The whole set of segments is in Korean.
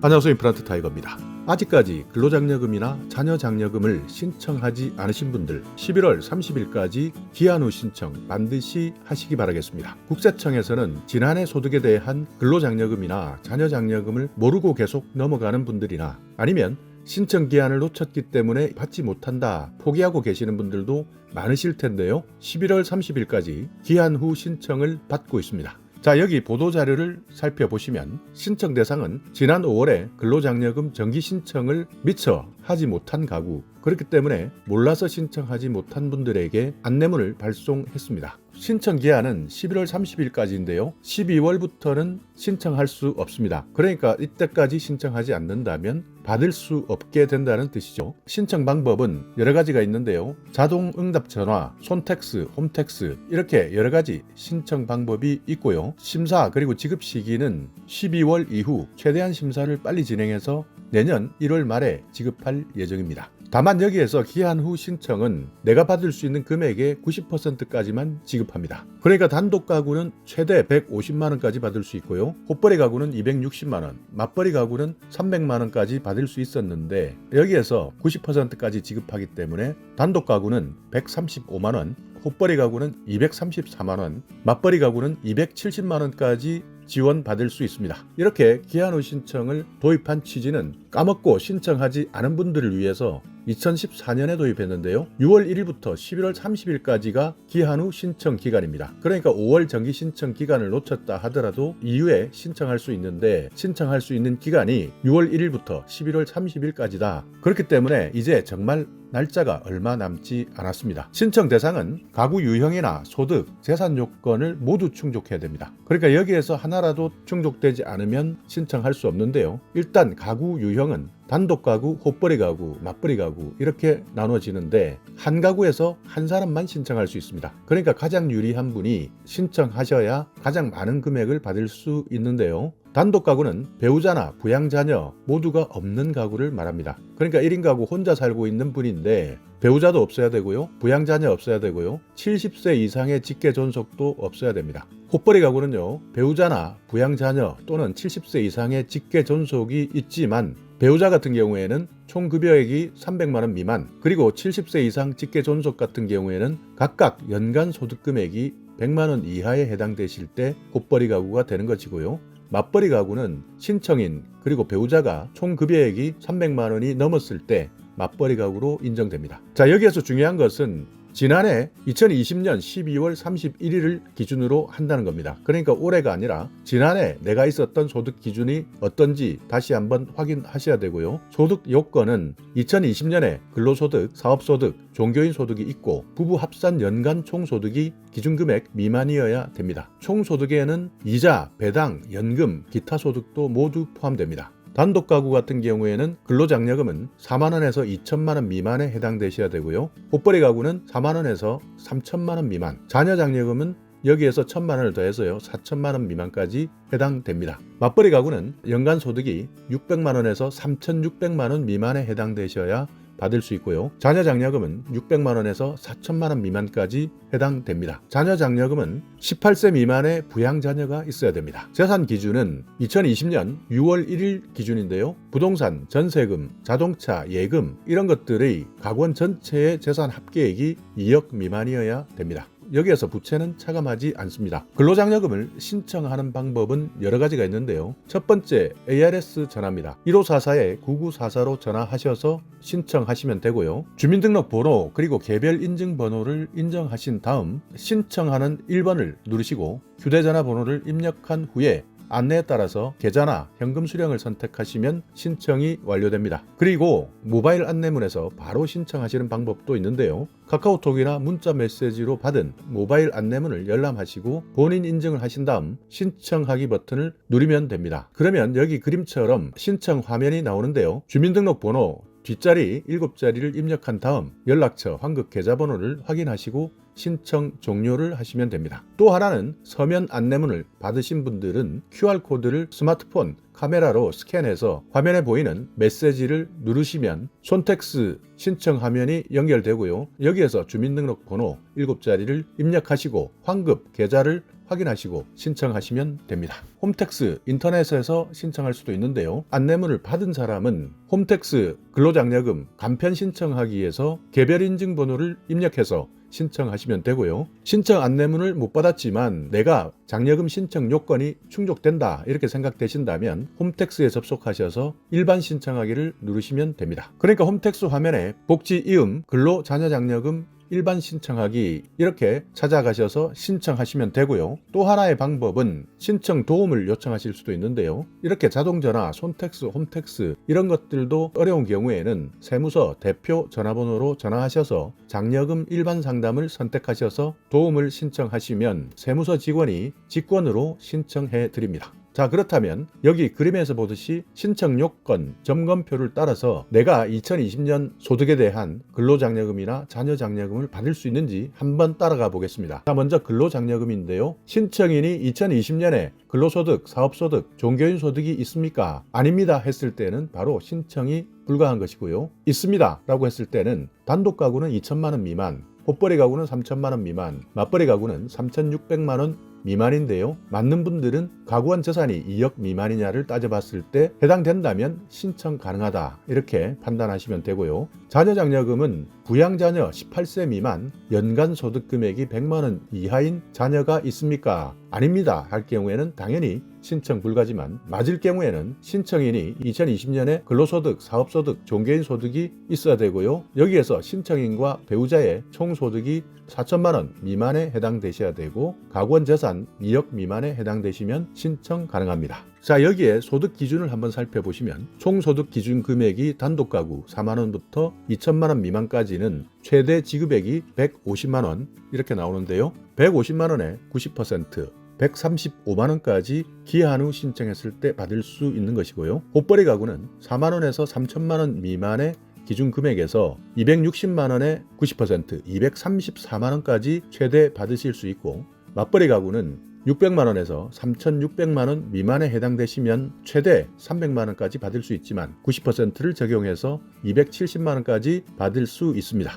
안녕하세요. 임플란트 타이거입니다. 아직까지 근로장려금이나 자녀장려금을 신청하지 않으신 분들 11월 30일까지 기한 후 신청 반드시 하시기 바라겠습니다. 국세청에서는 지난해 소득에 대한 근로장려금이나 자녀장려금을 모르고 계속 넘어가는 분들이나 아니면 신청 기한을 놓쳤기 때문에 받지 못한다 포기하고 계시는 분들도 많으실 텐데요. 11월 30일까지 기한 후 신청을 받고 있습니다. 자, 여기 보도자료를 살펴보시면 신청 대상은 지난 5월에 근로장려금 정기 신청을 미처 하지 못한 가구, 그렇기 때문에 몰라서 신청하지 못한 분들에게 안내문을 발송했습니다. 신청 기한은 11월 30일까지인데요. 12월부터는 신청할 수 없습니다. 그러니까 이때까지 신청하지 않는다면 받을 수 없게 된다는 뜻이죠. 신청 방법은 여러 가지가 있는데요. 자동 응답 전화, 손택스, 홈택스 이렇게 여러 가지 신청 방법이 있고요. 심사 그리고 지급 시기는 12월 이후 최대한 심사를 빨리 진행해서 내년 1월 말에 지급할 예정입니다. 다만 여기에서 기한 후 신청은 내가 받을 수 있는 금액의 90%까지만 지급합니다. 그러니까 단독 가구는 최대 150만 원까지 받을 수 있고요. 호벌이 가구는 260만 원, 맞벌이 가구는 300만 원까지 받을 수 있었는데 여기에서 90%까지 지급하기 때문에 단독 가구는 135만 원, 호벌이 가구는 234만 원, 맞벌이 가구는 270만 원까지 지원받을 수 있습니다. 이렇게 기한 후 신청을 도입한 취지는 까먹고 신청하지 않은 분들을 위해서 2014년에 도입했는데요. 6월 1일부터 11월 30일까지가 기한 후 신청 기간입니다. 그러니까 5월 정기 신청 기간을 놓쳤다 하더라도 이후에 신청할 수 있는데 신청할 수 있는 기간이 6월 1일부터 11월 30일까지다. 그렇기 때문에 이제 정말 날짜가 얼마 남지 않았습니다. 신청 대상은 가구 유형이나 소득, 재산 요건을 모두 충족해야 됩니다. 그러니까 여기에서 하나라도 충족되지 않으면 신청할 수 없는데요. 일단 가구 유형은 단독 가구, 호벌이 가구, 맞벌이 가구 이렇게 나눠지는데 한 가구에서 한 사람만 신청할 수 있습니다. 그러니까 가장 유리한 분이 신청하셔야 가장 많은 금액을 받을 수 있는데요. 단독 가구는 배우자나 부양자녀 모두가 없는 가구를 말합니다. 그러니까 1인 가구 혼자 살고 있는 분인데 배우자도 없어야 되고요. 부양자녀 없어야 되고요. 70세 이상의 직계 존속도 없어야 됩니다. 호벌이 가구는요. 배우자나 부양자녀 또는 70세 이상의 직계 존속이 있지만 배우자 같은 경우에는 총 급여액이 300만 원 미만, 그리고 70세 이상 직계 존속 같은 경우에는 각각 연간 소득 금액이 100만 원 이하에 해당되실 때 호벌이 가구가 되는 것이고요. 맞벌이 가구는 신청인 그리고 배우자가 총 급여액이 300만 원이 넘었을 때 맞벌이 가구로 인정됩니다. 자, 여기에서 중요한 것은 지난해 2020년 12월 31일을 기준으로 한다는 겁니다. 그러니까 올해가 아니라 지난해 내가 있었던 소득 기준이 어떤지 다시 한번 확인하셔야 되고요. 소득 요건은 2020년에 근로소득, 사업소득, 종교인 소득이 있고 부부 합산 연간 총소득이 기준금액 미만이어야 됩니다. 총소득에는 이자, 배당, 연금, 기타 소득도 모두 포함됩니다. 단독 가구 같은 경우에는 근로장려금은 4만 원에서 2천만 원 미만에 해당되셔야 되고요. 호벌이 가구는 4만 원에서 3천만 원 미만, 자녀장려금은 여기에서 1천만 원을 더해서요 4천만 원 미만까지 해당됩니다. 맞벌이 가구는 연간 소득이 600만 원에서 3,600만 원 미만에 해당되셔야 받을 수 있고요. 자녀장려금은 600만 원에서 4천만 원 미만까지 해당됩니다. 자녀장려금은 18세 미만의 부양자녀가 있어야 됩니다. 재산 기준은 2020년 6월 1일 기준인데요. 부동산, 전세금, 자동차, 예금 이런 것들의 가구원 전체의 재산 합계액이 2억 미만이어야 됩니다. 여기에서 부채는 차감하지 않습니다. 근로장려금을 신청하는 방법은 여러 가지가 있는데요. 첫 번째 ARS 전화입니다. 1544-9944로 전화하셔서 신청하시면 되고요. 주민등록번호 그리고 개별 인증번호를 인정하신 다음 신청하는 1번을 누르시고 휴대전화 번호를 입력한 후에 안내에 따라서 계좌나 현금 수령을 선택하시면 신청이 완료됩니다. 그리고 모바일 안내문에서 바로 신청하시는 방법도 있는데요. 카카오톡이나 문자 메시지로 받은 모바일 안내문을 열람하시고 본인 인증을 하신 다음 신청하기 버튼을 누르면 됩니다. 그러면 여기 그림처럼 신청 화면이 나오는데요. 주민등록번호 뒷자리 7자리를 입력한 다음 연락처, 환급 계좌번호를 확인하시고 신청 종료를 하시면 됩니다. 또 하나는 서면 안내문을 받으신 분들은 QR코드를 스마트폰 카메라로 스캔해서 화면에 보이는 메시지를 누르시면 손택스 신청 화면이 연결되고요. 여기에서 주민등록번호 7자리를 입력하시고 환급 계좌를 확인하시고 신청하시면 됩니다. 홈택스 인터넷에서 신청할 수도 있는데요. 안내문을 받은 사람은 홈택스 근로장려금 간편 신청하기 위해서 개별 인증번호를 입력해서 신청하시면 되고요. 신청 안내문을 못 받았지만 내가 장려금 신청 요건이 충족된다 이렇게 생각되신다면 홈택스에 접속하셔서 일반 신청하기를 누르시면 됩니다. 그러니까 홈택스 화면에 복지 이음 근로자녀장려금 일반 신청하기 이렇게 찾아가셔서 신청하시면 되고요. 또 하나의 방법은 신청 도움을 요청하실 수도 있는데요. 이렇게 자동전화, 손택스, 홈택스 이런 것들도 어려운 경우에는 세무서 대표 전화번호로 전화하셔서 장려금 일반 상담을 선택하셔서 도움을 신청하시면 세무서 직원이 직권으로 신청해 드립니다. 자, 그렇다면 여기 그림에서 보듯이 신청 요건 점검표를 따라서 내가 2020년 소득에 대한 근로장려금이나 자녀장려금을 받을 수 있는지 한번 따라가 보겠습니다. 자, 먼저 근로장려금인데요. 신청인이 2020년에 근로소득, 사업소득, 종교인 소득이 있습니까? 아닙니다 했을 때는 바로 신청이 불가한 것이고요. 있습니다 라고 했을 때는 단독 가구는 2천만 원 미만, 호벌이 가구는 3천만 원 미만, 맞벌이 가구는 3,600만 원 미만인데요. 맞는 분들은 가구원 재산이 2억 미만이냐를 따져봤을 때 해당된다면 신청 가능하다 이렇게 판단하시면 되고요. 자녀장려금은 부양자녀 18세 미만 연간 소득 금액이 100만 원 이하인 자녀가 있습니까? 아닙니다 할 경우에는 당연히 신청 불가지만 맞을 경우에는 신청인이 2020년에 근로소득, 사업소득, 종교인 소득이 있어야 되고요. 여기에서 신청인과 배우자의 총소득이 4천만 원 미만에 해당되셔야 되고 가구원 재산 2억 미만에 해당되시면 신청 가능합니다. 자, 여기에 소득 기준을 한번 살펴보시면 총소득 기준 금액이 단독 가구 4만 원부터 2천만 원 미만까지는 최대 지급액이 150만 원 이렇게 나오는데요. 150만 원에 90% 135만 원까지 기한 후 신청했을 때 받을 수 있는 것이고요. 호벌이 가구는 4만 원에서 3천만 원 미만의 기준 금액에서 260만 원에 90% 234만 원까지 최대 받으실 수 있고 맞벌이 가구는 600만 원에서 3,600만 원 미만에 해당되시면 최대 300만 원까지 받을 수 있지만 90%를 적용해서 270만 원까지 받을 수 있습니다.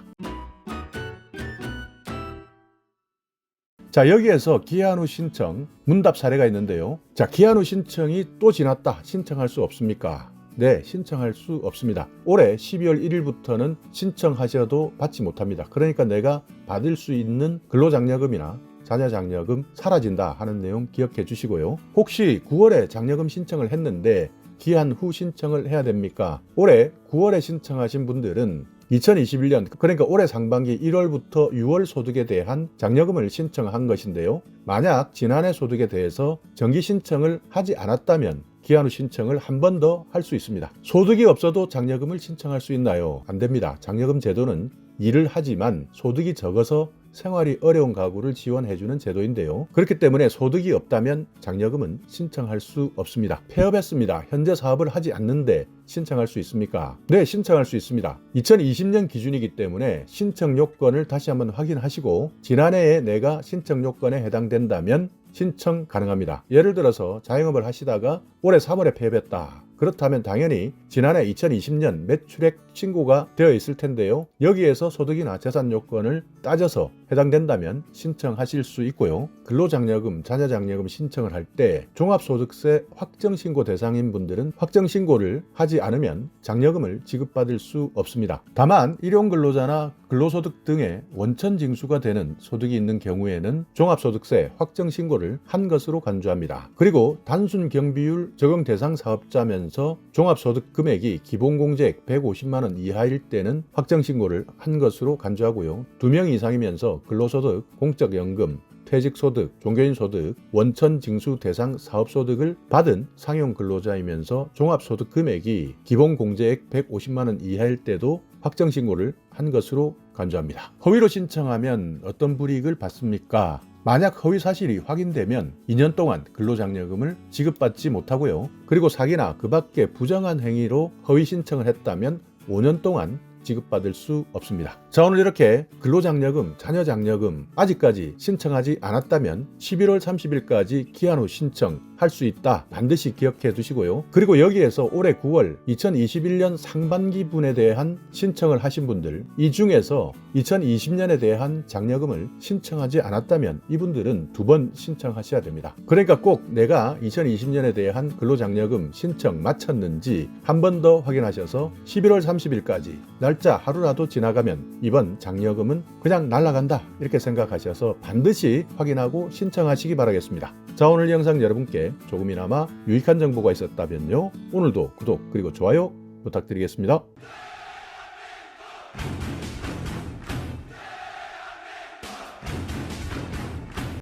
자, 여기에서 기한 후 신청 문답 사례가 있는데요. 자, 기한 후 신청이 또 지났다. 신청할 수 없습니까? 네, 신청할 수 없습니다. 올해 12월 1일부터는 신청하셔도 받지 못합니다. 그러니까 내가 받을 수 있는 근로장려금이나 자녀장려금 사라진다 하는 내용 기억해 주시고요. 혹시 9월에 장려금 신청을 했는데 기한 후 신청을 해야 됩니까? 올해 9월에 신청하신 분들은 2021년 그러니까 올해 상반기 1월부터 6월 소득에 대한 장려금을 신청한 것인데요. 만약 지난해 소득에 대해서 정기 신청을 하지 않았다면 기한 후 신청을 한 번 더 할 수 있습니다. 소득이 없어도 장려금을 신청할 수 있나요? 안 됩니다. 장려금 제도는 일을 하지만 소득이 적어서 생활이 어려운 가구를 지원해주는 제도인데요. 그렇기 때문에 소득이 없다면 장려금은 신청할 수 없습니다. 폐업했습니다. 현재 사업을 하지 않는데 신청할 수 있습니까? 네, 신청할 수 있습니다. 2020년 기준이기 때문에 신청 요건을 다시 한번 확인하시고 지난해에 내가 신청 요건에 해당된다면 신청 가능합니다. 예를 들어서 자영업을 하시다가 올해 3월에 폐업했다. 그렇다면 당연히 지난해 2020년 매출액 신고가 되어 있을 텐데요. 여기에서 소득이나 재산 요건을 따져서 해당된다면 신청하실 수 있고요. 근로장려금, 자녀장려금 신청을 할 때 종합소득세 확정신고 대상인 분들은 확정신고를 하지 않으면 장려금을 지급받을 수 없습니다. 다만 일용근로자나 근로소득 등의 원천징수가 되는 소득이 있는 경우에는 종합소득세 확정신고를 한 것으로 간주합니다. 그리고 단순 경비율 적용 대상 사업자면서 종합소득 금액이 기본공제액 150만 원 이하일 때는 확정신고를 한 것으로 간주하고요. 2명 이상이면서 근로소득, 공적연금, 퇴직소득, 종교인소득, 원천징수 대상 사업소득을 받은 상용근로자이면서 종합소득 금액이 기본공제액 150만 원 이하일 때도 확정신고를 한 것으로 간주합니다. 허위로 신청하면 어떤 불이익을 받습니까? 만약 허위 사실이 확인되면 2년 동안 근로장려금을 지급받지 못하고요. 그리고 사기나 그 밖의 부정한 행위로 허위 신청을 했다면 5년 동안 지급받을 수 없습니다. 자, 오늘 이렇게 근로장려금, 자녀장려금 아직까지 신청하지 않았다면 11월 30일까지 기한 후 신청하시기 할 수 있다. 반드시 기억해 두시고요. 그리고 여기에서 올해 9월 2021년 상반기분에 대한 신청을 하신 분들, 이 중에서 2020년에 대한 장려금을 신청하지 않았다면 이분들은 2번 신청하셔야 됩니다. 그러니까 꼭 내가 2020년에 대한 근로장려금 신청 마쳤는지 한 번 더 확인하셔서 11월 30일까지 날짜 하루라도 지나가면 이번 장려금은 그냥 날아간다 이렇게 생각하셔서 반드시 확인하고 신청하시기 바라겠습니다. 자, 오늘 영상 여러분께 조금이나마 유익한 정보가 있었다면요, 오늘도 구독 그리고 좋아요 부탁드리겠습니다.